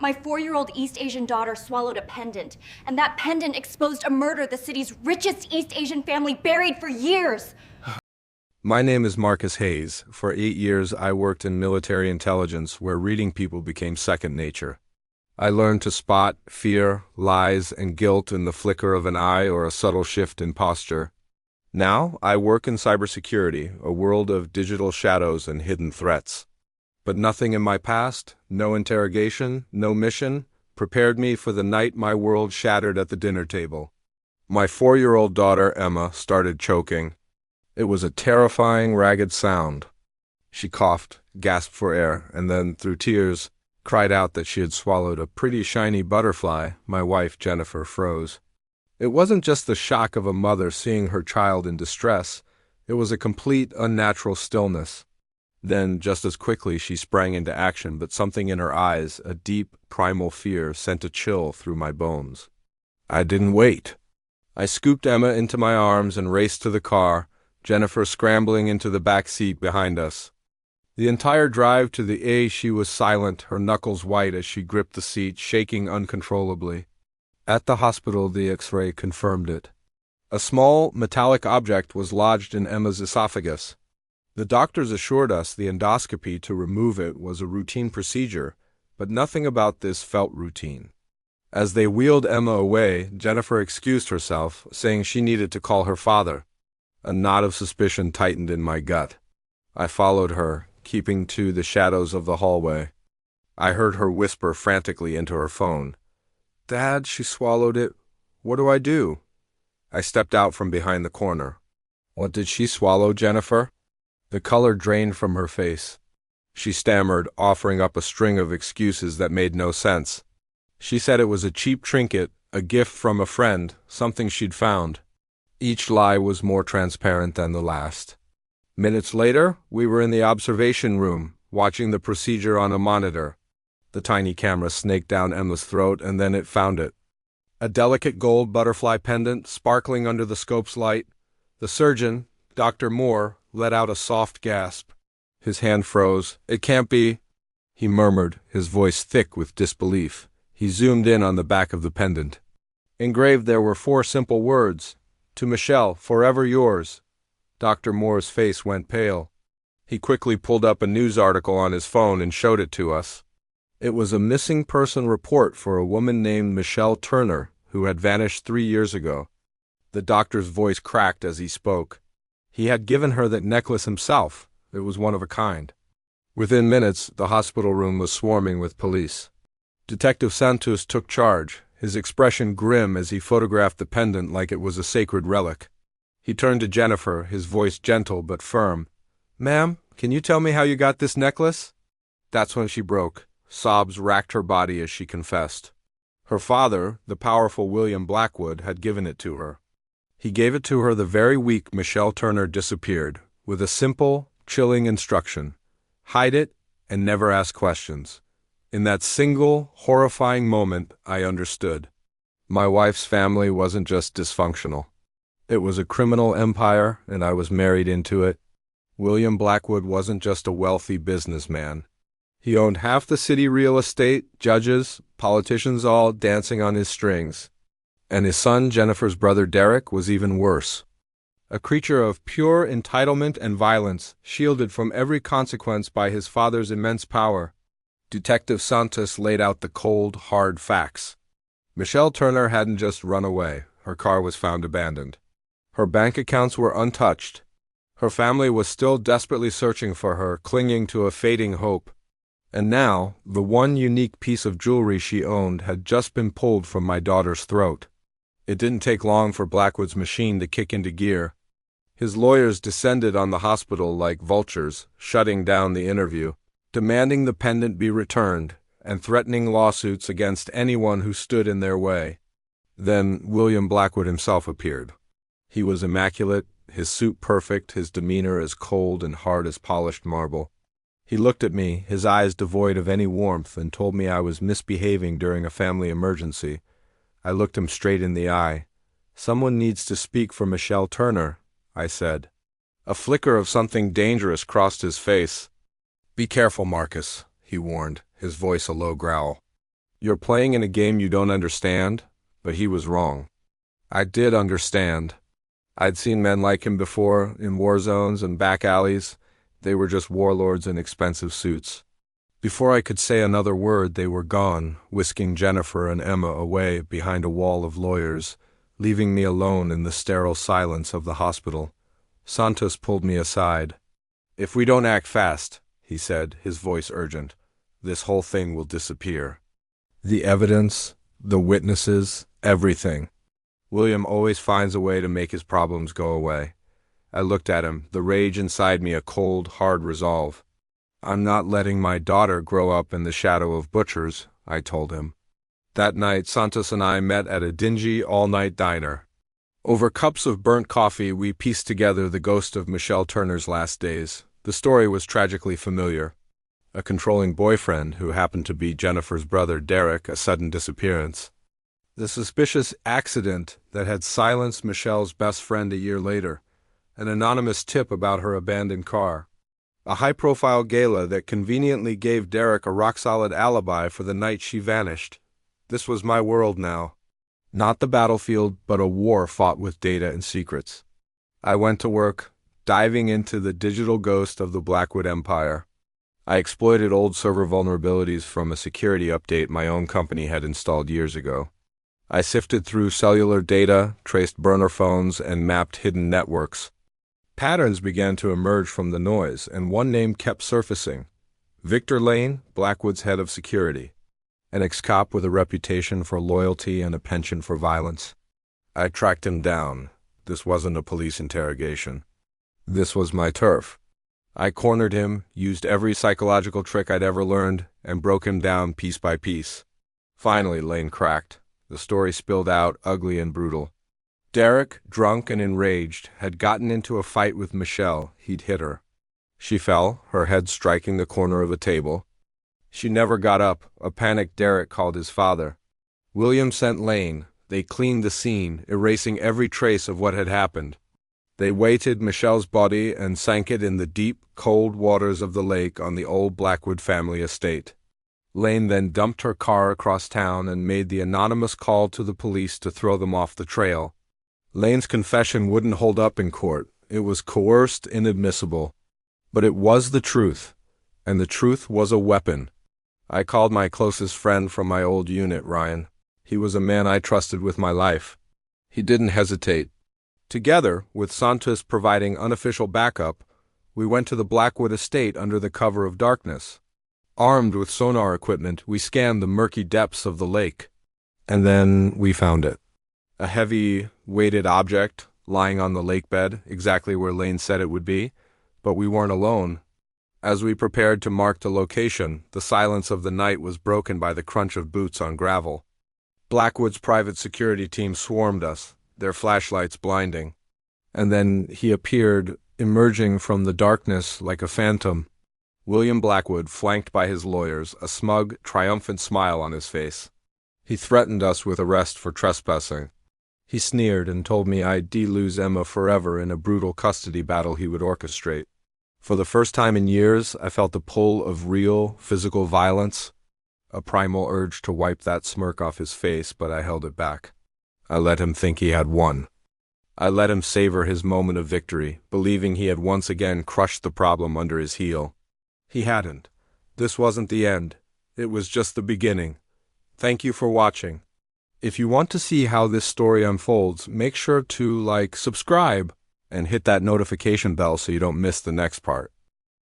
My 4-year-old East Asian daughter swallowed a pendant, and that pendant exposed a murder the city's richest East Asian family buried for years. My name is Marcus Hayes. For 8 years, I worked in military intelligence where reading people became second nature. I learned to spot fear, lies, and guilt in the flicker of an eye or a subtle shift in posture. Now, I work in cybersecurity, a world of digital shadows and hidden threats. But nothing in my past, no interrogation, no mission, prepared me for the night my world shattered at the dinner table. My 4-year-old daughter, Emma, started choking. It was a terrifying, ragged sound. She coughed, gasped for air, and then, through tears, cried out that she had swallowed a pretty shiny butterfly. My wife, Jennifer, froze. It wasn't just the shock of a mother seeing her child in distress. It was a complete, unnatural stillness. Then, just as quickly, she sprang into action, but something in her eyes, a deep, primal fear, sent a chill through my bones. I didn't wait. I scooped Emma into my arms and raced to the car, Jennifer scrambling into the back seat behind us. The entire drive to the A, she was silent, her knuckles white as she gripped the seat, shaking uncontrollably. At the hospital, the X-ray confirmed it. A small, metallic object was lodged in Emma's esophagus. The doctors assured us the endoscopy to remove it was a routine procedure, but nothing about this felt routine. As they wheeled Emma away, Jennifer excused herself, saying she needed to call her father. A knot of suspicion tightened in my gut. I followed her, keeping to the shadows of the hallway. I heard her whisper frantically into her phone. "Dad, she swallowed it. What do I do?" I stepped out from behind the corner. "What did she swallow, Jennifer?" The color drained from her face. She stammered, offering up a string of excuses that made no sense. She said it was a cheap trinket, a gift from a friend, something she'd found. Each lie was more transparent than the last. Minutes later, we were in the observation room, watching the procedure on a monitor. The tiny camera snaked down Emma's throat, and then it found it. A delicate gold butterfly pendant sparkling under the scope's light. The surgeon, Dr. Moore, let out a soft gasp. His hand froze. "It can't be," he murmured, his voice thick with disbelief. He zoomed in on the back of the pendant. Engraved there were 4 simple words. "To Michelle, forever yours." Dr. Moore's face went pale. He quickly pulled up a news article on his phone and showed it to us. It was a missing person report for a woman named Michelle Turner, who had vanished 3 years ago. The doctor's voice cracked as he spoke. He had given her that necklace himself. It was one of a kind. Within minutes, the hospital room was swarming with police. Detective Santos took charge, his expression grim as he photographed the pendant like it was a sacred relic. He turned to Jennifer, his voice gentle but firm. "Ma'am, can you tell me how you got this necklace?" That's when she broke. Sobs racked her body as she confessed. Her father, the powerful William Blackwood, had given it to her. He gave it to her the very week Michelle Turner disappeared, with a simple, chilling instruction. Hide it and never ask questions. In that single, horrifying moment, I understood. My wife's family wasn't just dysfunctional. It was a criminal empire, and I was married into it. William Blackwood wasn't just a wealthy businessman. He owned half the city real estate, judges, politicians all dancing on his strings. And his son, Jennifer's brother Derek, was even worse. A creature of pure entitlement and violence, shielded from every consequence by his father's immense power. Detective Santos laid out the cold, hard facts. Michelle Turner hadn't just run away. Her car was found abandoned. Her bank accounts were untouched. Her family was still desperately searching for her, clinging to a fading hope. And now, the one unique piece of jewelry she owned had just been pulled from my daughter's throat. It didn't take long for Blackwood's machine to kick into gear. His lawyers descended on the hospital like vultures, shutting down the interview, demanding the pendant be returned, and threatening lawsuits against anyone who stood in their way. Then William Blackwood himself appeared. He was immaculate, his suit perfect, his demeanor as cold and hard as polished marble. He looked at me, his eyes devoid of any warmth, and told me I was misbehaving during a family emergency. I looked him straight in the eye. "Someone needs to speak for Michelle Turner," I said. A flicker of something dangerous crossed his face. "Be careful, Marcus," he warned, his voice a low growl. You're playing in a game you don't understand, but he was wrong. I did understand. I'd seen men like him before, in war zones and back alleys. They were just warlords in expensive suits. Before I could say another word, they were gone, whisking Jennifer and Emma away behind a wall of lawyers, leaving me alone in the sterile silence of the hospital. Santos pulled me aside. "If we don't act fast," he said, his voice urgent, "this whole thing will disappear. The evidence, the witnesses, everything. William always finds a way to make his problems go away." I looked at him, the rage inside me a cold, hard resolve. "I'm not letting my daughter grow up in the shadow of butchers," I told him. That night, Santos and I met at a dingy, all-night diner. Over cups of burnt coffee, we pieced together the ghost of Michelle Turner's last days. The story was tragically familiar. A controlling boyfriend who happened to be Jennifer's brother Derek, a sudden disappearance. The suspicious accident that had silenced Michelle's best friend a year later. An anonymous tip about her abandoned car. A high-profile gala that conveniently gave Derek a rock-solid alibi for the night she vanished. This was my world now. Not the battlefield, but a war fought with data and secrets. I went to work, diving into the digital ghost of the Blackwood Empire. I exploited old server vulnerabilities from a security update my own company had installed years ago. I sifted through cellular data, traced burner phones, and mapped hidden networks. Patterns began to emerge from the noise, and one name kept surfacing. Victor Lane, Blackwood's head of security. An ex-cop with a reputation for loyalty and a penchant for violence. I tracked him down. This wasn't a police interrogation. This was my turf. I cornered him, used every psychological trick I'd ever learned, and broke him down piece by piece. Finally, Lane cracked. The story spilled out, ugly and brutal. Derek, drunk and enraged, had gotten into a fight with Michelle. He'd hit her. She fell, her head striking the corner of a table. She never got up. A panicked Derek called his father. William sent Lane. They cleaned the scene, erasing every trace of what had happened. They weighted Michelle's body and sank it in the deep, cold waters of the lake on the old Blackwood family estate. Lane then dumped her car across town and made the anonymous call to the police to throw them off the trail. Lane's confession wouldn't hold up in court. It was coerced, inadmissible. But it was the truth, and the truth was a weapon. I called my closest friend from my old unit, Ryan. He was a man I trusted with my life. He didn't hesitate. Together, with Santos providing unofficial backup, we went to the Blackwood estate under the cover of darkness. Armed with sonar equipment, we scanned the murky depths of the lake. And then we found it. A heavy, weighted object lying on the lake bed, exactly where Lane said it would be, but we weren't alone. As we prepared to mark the location, the silence of the night was broken by the crunch of boots on gravel. Blackwood's private security team swarmed us, their flashlights blinding. And then he appeared, emerging from the darkness like a phantom. William Blackwood, flanked by his lawyers, a smug, triumphant smile on his face. He threatened us with arrest for trespassing. He sneered and told me I'd lose Emma forever in a brutal custody battle he would orchestrate. For the first time in years, I felt the pull of real, physical violence. A primal urge to wipe that smirk off his face, but I held it back. I let him think he had won. I let him savor his moment of victory, believing he had once again crushed the problem under his heel. He hadn't. This wasn't the end. It was just the beginning. Thank you for watching. If you want to see how this story unfolds, make sure to subscribe, and hit that notification bell so you don't miss the next part.